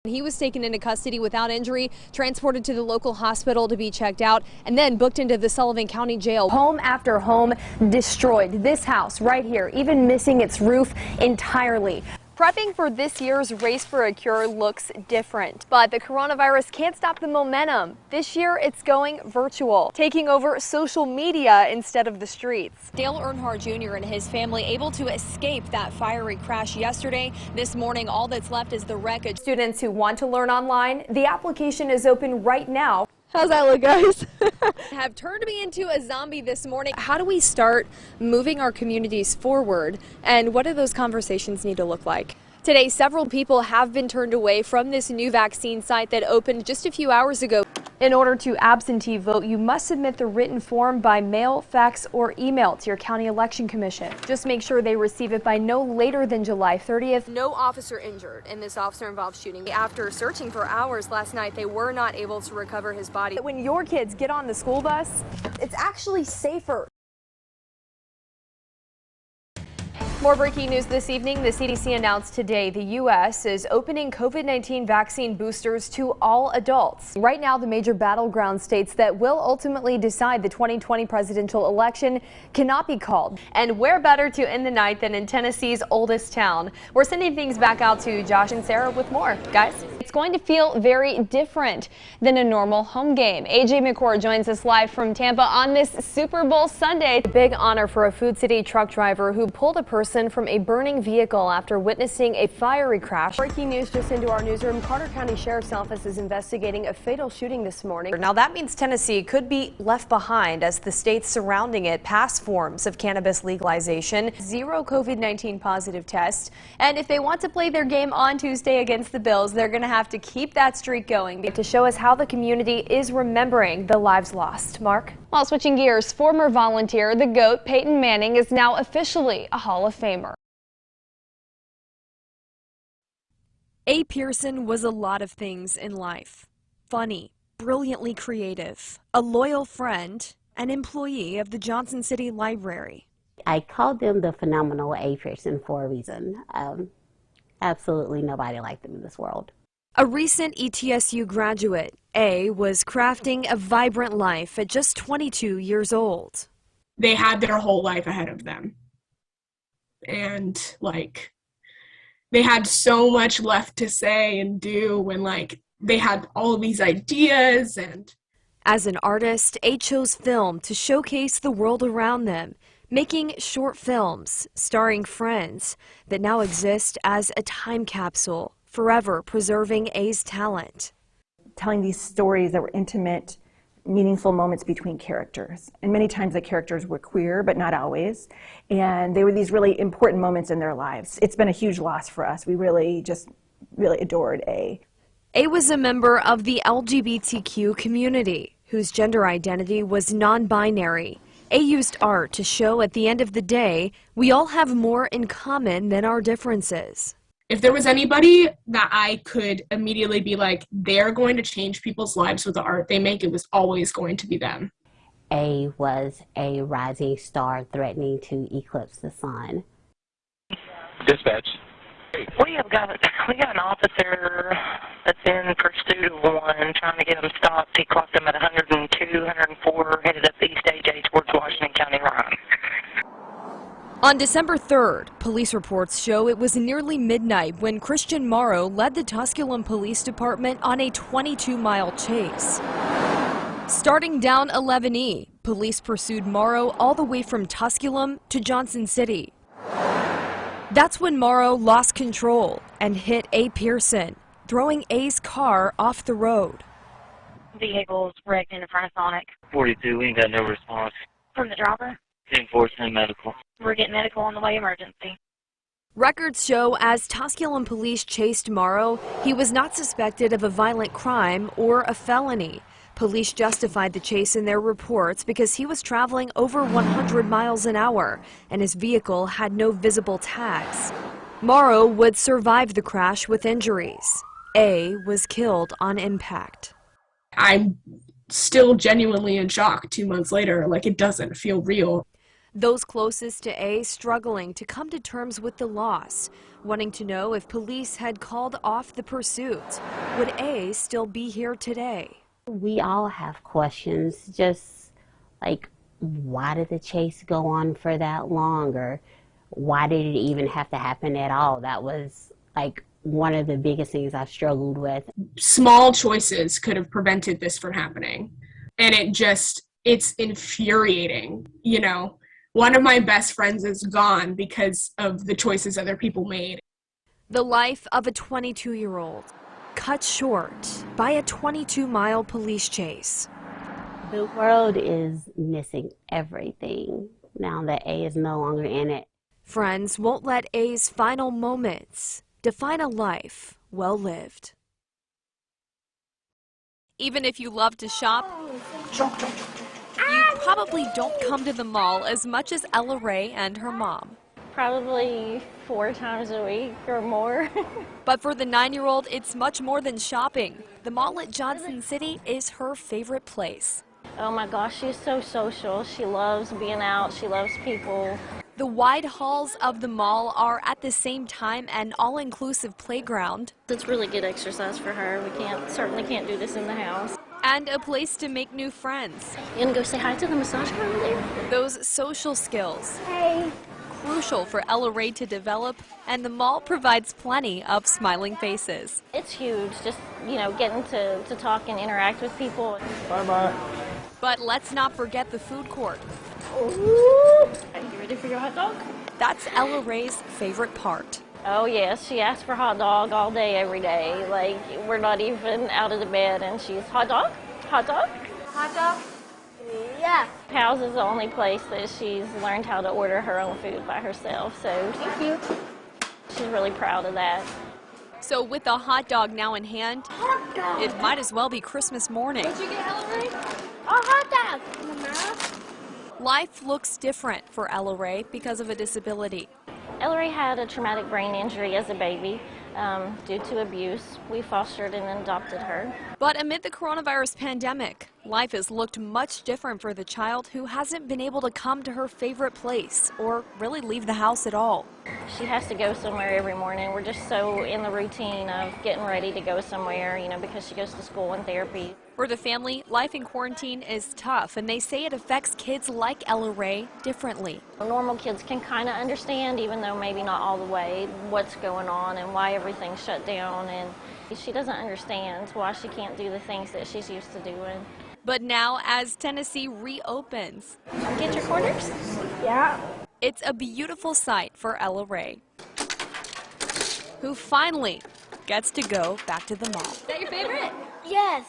He was taken into custody without injury, transported to the local hospital to be checked out, and then booked into the Sullivan County Jail. Home after home destroyed. This house right here, even missing its roof entirely. Prepping for this year's Race for a Cure looks different, but the coronavirus can't stop the momentum. This year, it's going virtual, taking over social media instead of the streets. Dale Earnhardt Jr. and his family able to escape that fiery crash yesterday. This morning, all that's left is the wreckage. Students who want to learn online, the application is open right now. How's that look, guys? Have turned me into a zombie this morning. How do we start moving our communities forward, and what do those conversations need to look like? Today, several people have been turned away from this new vaccine site that opened just a few hours ago. In order to absentee vote, you must submit the written form by mail, fax, or email to your county election commission. Just make sure they receive it by no later than July 30th. No officer injured in this officer-involved shooting. After searching for hours last night, they were not able to recover his body. When your kids get on the school bus, it's actually safer. More breaking news this evening. The CDC announced today the U.S. is opening COVID-19 vaccine boosters to all adults. Right now, the major battleground states that will ultimately decide the 2020 presidential election cannot be called. And where better to end the night than in Tennessee's oldest town? We're sending things back out to Josh and Sarah with more. Guys, it's going to feel very different than a normal home game. AJ McCord joins us live from Tampa on this Super Bowl Sunday. A big honor for a Food City truck driver who pulled a person from a burning vehicle after witnessing a fiery crash. Breaking news just into our newsroom. Carter County Sheriff's Office is investigating a fatal shooting this morning. Now that means Tennessee could be left behind as the states surrounding it pass forms of cannabis legalization. 0 COVID-19 positive tests. And if they want to play their game on Tuesday against the Bills, they're going to have to keep that streak going to show us how the community is remembering the lives lost. Mark? While switching gears, former volunteer, the GOAT, Peyton Manning, is now officially a Hall of Famer. A. Pearson was a lot of things in life. Funny, brilliantly creative, a loyal friend, an employee of the Johnson City Library. I called them the phenomenal A. Pearson for a reason. Absolutely nobody like them in this world. A recent ETSU graduate, A was crafting a vibrant life at just 22 years old. They had their whole life ahead of them. And, they had so much left to say and do when, they had all of these ideas. And as an artist, A chose film to showcase the world around them, making short films starring friends that now exist as a time capsule, forever preserving A's talent. Telling these stories that were intimate, meaningful moments between characters. And many times the characters were queer, but not always. And they were these really important moments in their lives. It's been a huge loss for us. We really adored A. A was a member of the LGBTQ community, whose gender identity was non-binary. A used art to show at the end of the day, we all have more in common than our differences. If there was anybody that I could immediately be like, they're going to change people's lives with the art they make, it was always going to be them. A was a rising star threatening to eclipse the sun. Dispatch. We got an officer that's in pursuit of one, trying to get him stopped. He clocked him at 102, 104, headed up the East AJ towards Washington County line. On December 3rd, police reports show it was nearly midnight when Christian Morrow led the Tusculum Police Department on a 22-mile chase. Starting down 11E, police pursued Morrow all the way from Tusculum to Johnson City. That's when Morrow lost control and hit A. Pearson, throwing A's car off the road. Vehicles wrecked in front of Sonic. 42, we ain't got no response. From the driver? 10-4 medical. We're getting medical on the way, emergency. Records show as Tusculum police chased Morrow, he was not suspected of a violent crime or a felony. Police justified the chase in their reports because he was traveling over 100 miles an hour and his vehicle had no visible tags. Morrow would survive the crash with injuries. A was killed on impact. I'm still genuinely in shock 2 months later. It doesn't feel real. Those closest to A struggling to come to terms with the loss, wanting to know if police had called off the pursuit. Would A still be here today? We all have questions, just like, why did the chase go on for that long, or why did it even have to happen at all? That was like one of the biggest things I've struggled with. Small choices could have prevented this from happening. And it's infuriating, you know. One of my best friends is gone because of the choices other people made. The life of a 22-year-old cut short by a 22-mile police chase. The world is missing everything now that A is no longer in it. Friends won't let A's final moments define a life well lived. Even if you love to shop, you probably don't come to the mall as much as Ella Ray and her mom. Probably 4 times a week or more. But for the 9-year-old, it's much more than shopping. The mall at Johnson City is her favorite place. Oh my gosh, she's so social. She loves being out. She loves people. The wide halls of the mall are at the same time an all-inclusive playground. It's really good exercise for her. We certainly can't do this in the house. And a place to make new friends. You gonna go say hi to the massage car over there? Those social skills. Hey. Crucial for Ella Ray to develop, and the mall provides plenty of smiling faces. It's huge, just, you know, getting to talk and interact with people. Bye-bye. But let's not forget the food court. Ooh. Are you ready for your hot dog? That's Ella Ray's favorite part. Oh yes, she asks for hot dog all day, every day. Like, we're not even out of the bed and she's, hot dog? Hot dog? Hot dog? Yeah. Pal's is the only place that she's learned how to order her own food by herself, so thank you. She's really proud of that. So with the hot dog now in hand, it might as well be Christmas morning. What'd you get, Ella Ray? A hot dog. Life looks different for Ella Ray because of a disability. Ella Ray had a traumatic brain injury as a baby due to abuse. We fostered and adopted her. But amid the coronavirus pandemic, life has looked much different for the child who hasn't been able to come to her favorite place or really leave the house at all. She has to go somewhere every morning. We're just so in the routine of getting ready to go somewhere, you know, because she goes to school and therapy. For the family, life in quarantine is tough, and they say it affects kids like Ella Ray differently. Normal kids can kind of understand, even though maybe not all the way, what's going on and why everything's shut down. And she doesn't understand why she can't do the things that she's used to doing. But now, as Tennessee reopens, Get your quarters? Yeah. it's a beautiful sight for Ella Ray, who finally gets to go back to the mall. Is that your favorite? Yes.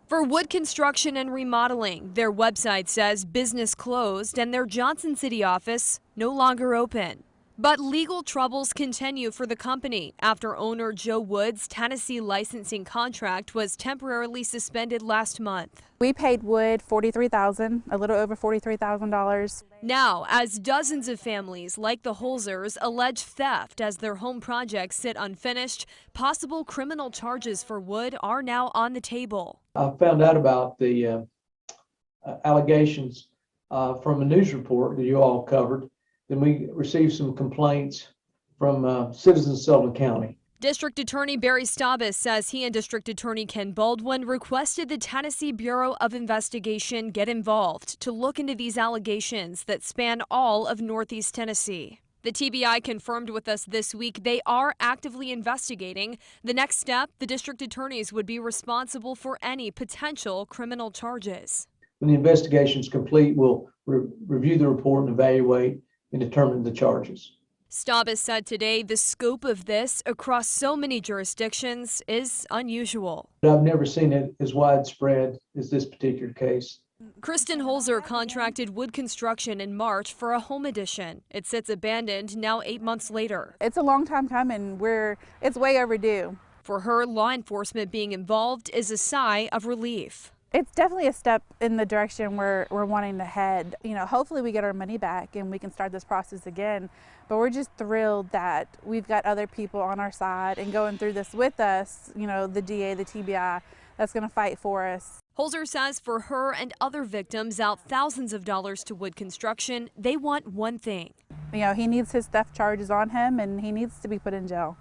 For Wood Construction and Remodeling, their website says business closed and their Johnson City office no longer open. But legal troubles continue for the company after owner Joe Wood's Tennessee licensing contract was temporarily suspended last month. We paid Wood $43,000, a little over $43,000. Now, as dozens of families like the Holzers allege theft as their home projects sit unfinished, possible criminal charges for Wood are now on the table. I found out about the allegations from a news report that you all covered. Then we received some complaints from citizens of Sullivan County. District Attorney Barry Staubis says he and District Attorney Ken Baldwin requested the Tennessee Bureau of Investigation get involved to look into these allegations that span all of Northeast Tennessee. The TBI confirmed with us this week they are actively investigating. The next step, the district attorneys would be responsible for any potential criminal charges. When the investigation is complete, we'll review the report and evaluate and determine the charges. Staubis said today the scope of this across so many jurisdictions is unusual. I've never seen it as widespread as this particular case. Kristen Holzer contracted Wood Construction in March for a home addition. It sits abandoned now 8 months later. It's a long time coming. It's way overdue. For her, law enforcement being involved is a sigh of relief. It's definitely a step in the direction we're wanting to head. You know, hopefully we get our money back and we can start this process again. But we're just thrilled that we've got other people on our side and going through this with us, you know, the DA, the TBI, that's going to fight for us. Holzer says for her and other victims out thousands of dollars to Wood Construction, they want one thing. You know, he needs his theft charges on him and he needs to be put in jail.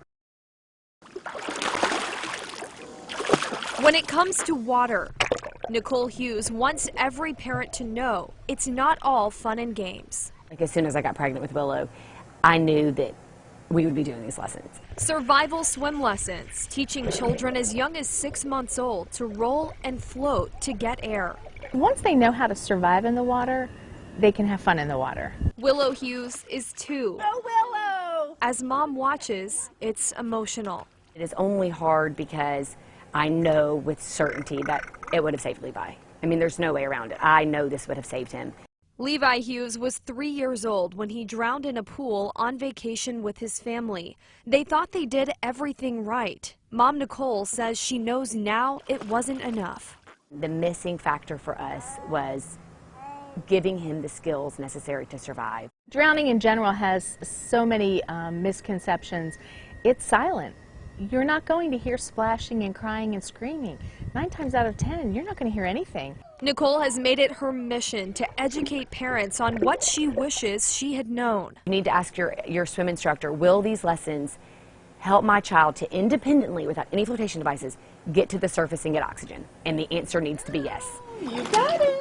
When it comes to water, Nicole Hughes wants every parent to know it's not all fun and games. Like as soon as I got pregnant with Willow, I knew that we would be doing these lessons. Survival swim lessons, teaching children as young as 6 months old to roll and float to get air. Once they know how to survive in the water, they can have fun in the water. Willow Hughes is 2. Oh, Willow! As mom watches, it's emotional. It is only hard because I know with certainty that it would have saved Levi. I mean, there's no way around it. I know this would have saved him. Levi Hughes was 3 years old when he drowned in a pool on vacation with his family. They thought they did everything right. Mom Nicole says she knows now it wasn't enough. The missing factor for us was giving him the skills necessary to survive. Drowning in general has so many misconceptions. It's silent. You're not going to hear splashing and crying and screaming. 9 times out of 10, you're not going to hear anything. Nicole has made it her mission to educate parents on what she wishes she had known. You need to ask your swim instructor, will these lessons help my child to independently, without any flotation devices, get to the surface and get oxygen? And the answer needs to be yes. You got it.